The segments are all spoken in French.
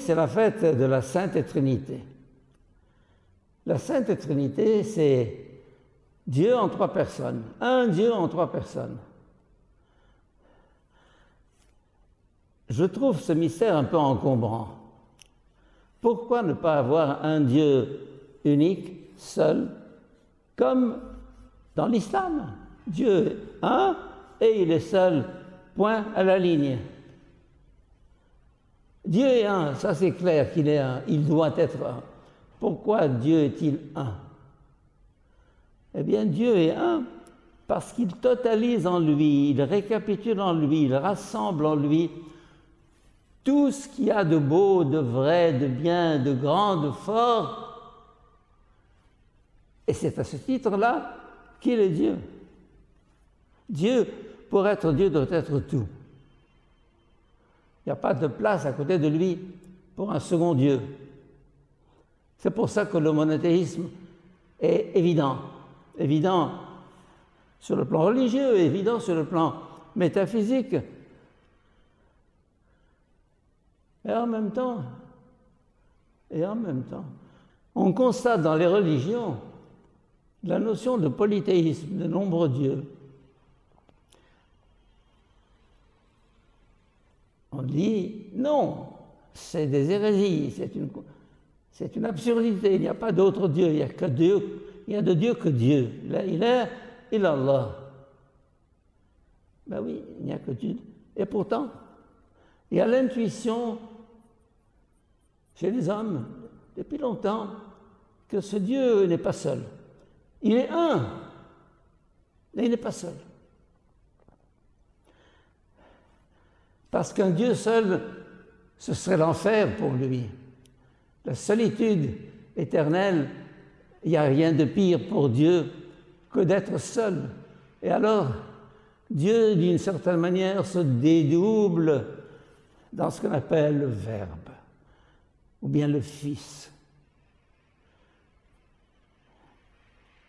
c'est la fête de la Sainte Trinité. La Sainte Trinité, c'est Dieu en trois personnes, un Dieu en trois personnes. Je trouve ce mystère un peu encombrant. Pourquoi ne pas avoir un Dieu unique, seul, comme dans l'islam? Dieu est un et il est seul, point à la ligne. Dieu est un, ça c'est clair qu'il est un, il doit être un. Pourquoi Dieu est-il un? Eh bien, Dieu est un parce qu'il totalise en lui, il récapitule en lui, il rassemble en lui tout ce qu'il y a de beau, de vrai, de bien, de grand, de fort. Et c'est à ce titre-là qu'il est Dieu. Dieu, pour être Dieu, doit être tout. Il n'y a pas de place à côté de lui pour un second Dieu. C'est pour ça que le monothéisme est évident. Évident sur le plan religieux, évident sur le plan métaphysique. Et en même temps, on constate dans les religions la notion de polythéisme, de nombreux dieux. On dit non, c'est des hérésies, c'est une absurdité, il n'y a pas d'autre Dieu, il n'y a que Dieu, il n'y a de Dieu que Dieu. La ilaha illallah. Ben oui, il n'y a que Dieu. Et pourtant, il y a l'intuition chez les hommes, depuis longtemps, que ce Dieu n'est pas seul. Il est un, mais il n'est pas seul. Parce qu'un Dieu seul, ce serait l'enfer pour lui. La solitude éternelle, il n'y a rien de pire pour Dieu que d'être seul. Et alors, Dieu, d'une certaine manière, se dédouble dans ce qu'on appelle le Verbe, ou bien le Fils.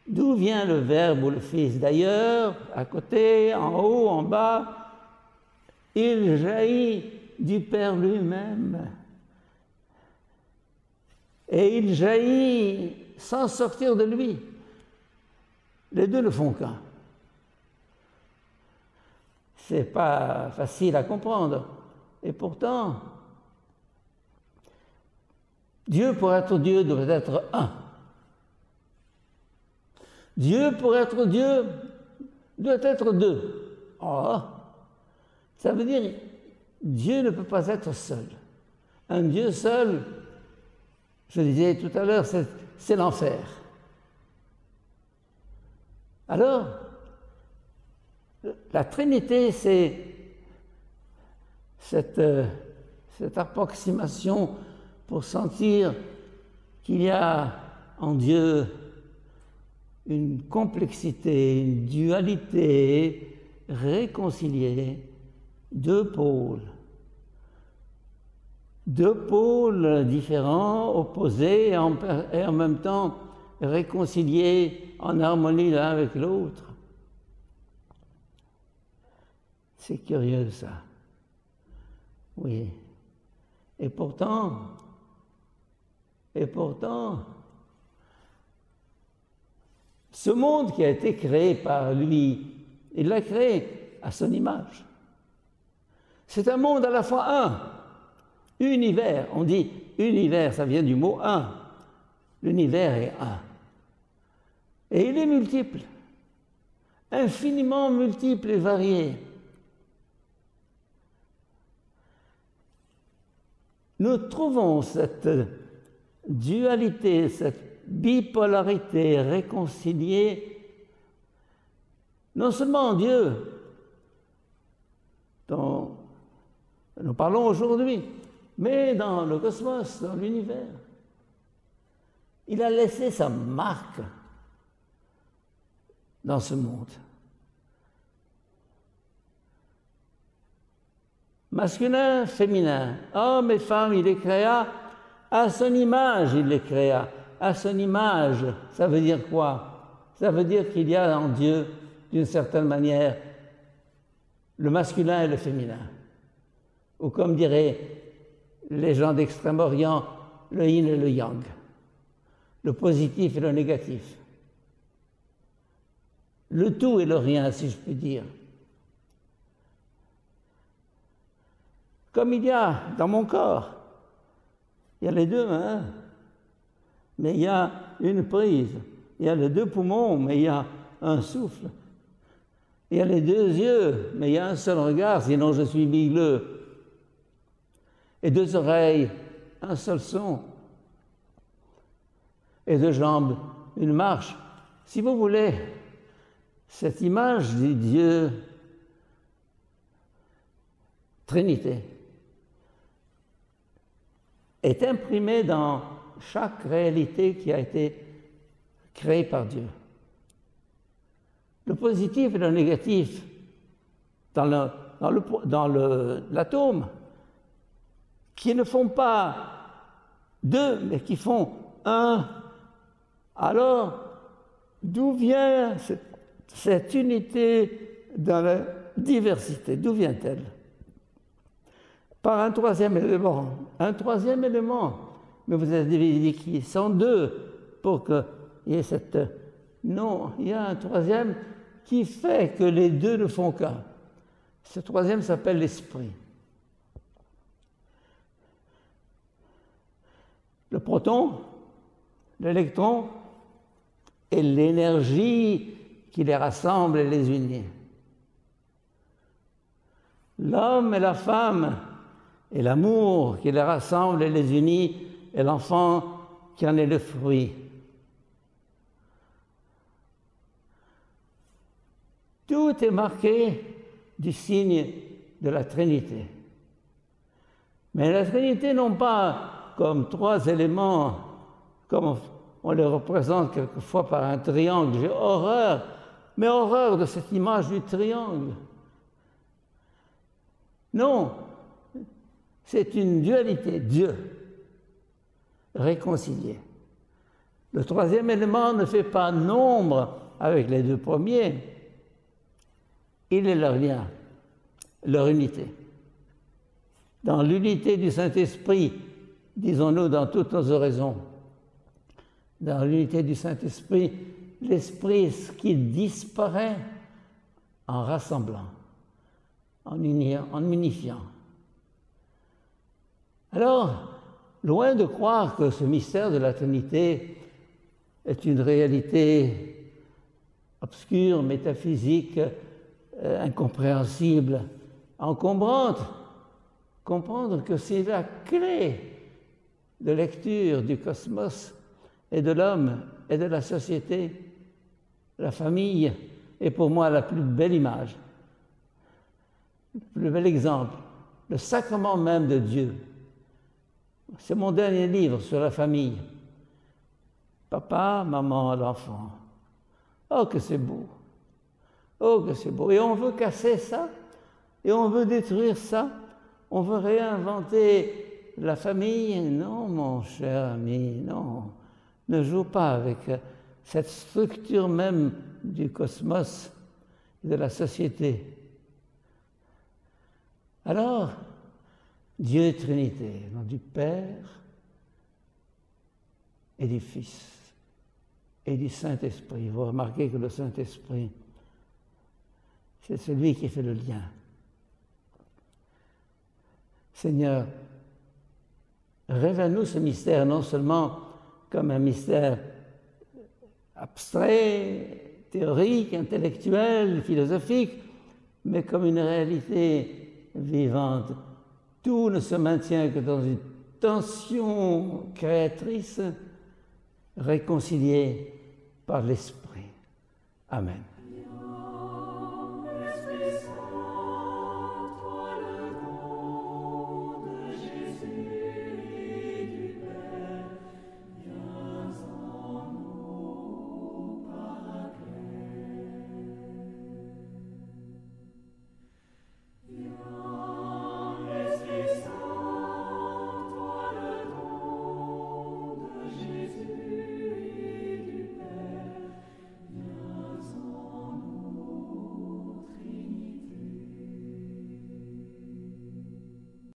D'où vient le Verbe ou le Fils? D'ailleurs, à côté, en haut, en bas, il jaillit du Père lui-même. Et il jaillit sans sortir de lui. Les deux ne font qu'un. C'est pas facile à comprendre. Et pourtant, Dieu, pour être Dieu, doit être un. Dieu, pour être Dieu, doit être deux. Oh, ça veut dire Dieu ne peut pas être seul. Un Dieu seul, je disais tout à l'heure, c'est l'enfer. Alors, la Trinité, c'est cette approximation pour sentir qu'il y a en Dieu une complexité, une dualité réconciliée, deux pôles différents, opposés et en même temps réconciliés en harmonie l'un avec l'autre. C'est curieux ça. Oui. Et pourtant, ce monde qui a été créé par lui, il l'a créé à son image. C'est un monde à la fois un, univers. On dit univers, ça vient du mot un. L'univers est un. Et il est multiple, infiniment multiple et varié. Nous trouvons cette dualité, cette bipolarité réconciliée, non seulement en Dieu, dont nous parlons aujourd'hui, mais dans le cosmos, dans l'univers. Il a laissé sa marque dans ce monde. Masculin, féminin, hommes et femmes, il les créa à son image, il les créa. À son image, ça veut dire quoi? Ça veut dire qu'il y a en Dieu, d'une certaine manière, le masculin et le féminin. Ou comme dirait les gens d'Extrême-Orient, le yin et le yang, le positif et le négatif, le tout et le rien, si je puis dire. Comme il y a dans mon corps, il y a les deux mains, mais il y a une prise, il y a les deux poumons, mais il y a un souffle, il y a les deux yeux, mais il y a un seul regard, sinon je suis bigleux, et deux oreilles, un seul son, et deux jambes, une marche. Si vous voulez, cette image du Dieu Trinité est imprimée dans chaque réalité qui a été créée par Dieu. Le positif et le négatif dans l'atome, qui ne font pas deux, mais qui font un. Alors, d'où vient cette unité dans la diversité? D'où vient-elle? Par un troisième élément. Un troisième élément. Mais vous avez dit qu'ils sont deux pour qu'il y ait cette... Non, il y a un troisième qui fait que les deux ne font qu'un. Ce troisième s'appelle l'esprit. Le proton, l'électron et l'énergie qui les rassemble et les unit. L'homme et la femme et l'amour qui les rassemble et les unit et l'enfant qui en est le fruit. Tout est marqué du signe de la Trinité. Mais la Trinité non pas comme trois éléments, comme on les représente quelquefois par un triangle. J'ai horreur, mais horreur de cette image du triangle. Non, c'est une dualité, Dieu, réconcilié. Le troisième élément ne fait pas nombre avec les deux premiers. Il est leur lien, leur unité. Dans l'unité du Saint-Esprit, disons-nous dans toutes nos oraisons, dans l'unité du Saint-Esprit, l'Esprit qui disparaît en rassemblant, en unifiant. Alors, loin de croire que ce mystère de la Trinité est une réalité obscure, métaphysique, incompréhensible, encombrante, comprendre que c'est la clé de lecture du cosmos et de l'homme et de la société. La famille est pour moi la plus belle image, le plus bel exemple, le sacrement même de Dieu. C'est mon dernier livre sur la famille. Papa, maman, l'enfant. Oh, que c'est beau! Oh, que c'est beau! Et on veut casser ça, et on veut détruire ça, on veut réinventer la famille. Non, mon cher ami, non. Ne joue pas avec cette structure même du cosmos et de la société. Alors, Dieu est Trinité, nom du Père et du Fils et du Saint-Esprit. Vous remarquez que le Saint-Esprit, c'est celui qui fait le lien. Seigneur, révèle-nous ce mystère, non seulement comme un mystère abstrait, théorique, intellectuel, philosophique, mais comme une réalité vivante. Tout ne se maintient que dans une tension créatrice réconciliée par l'Esprit. Amen.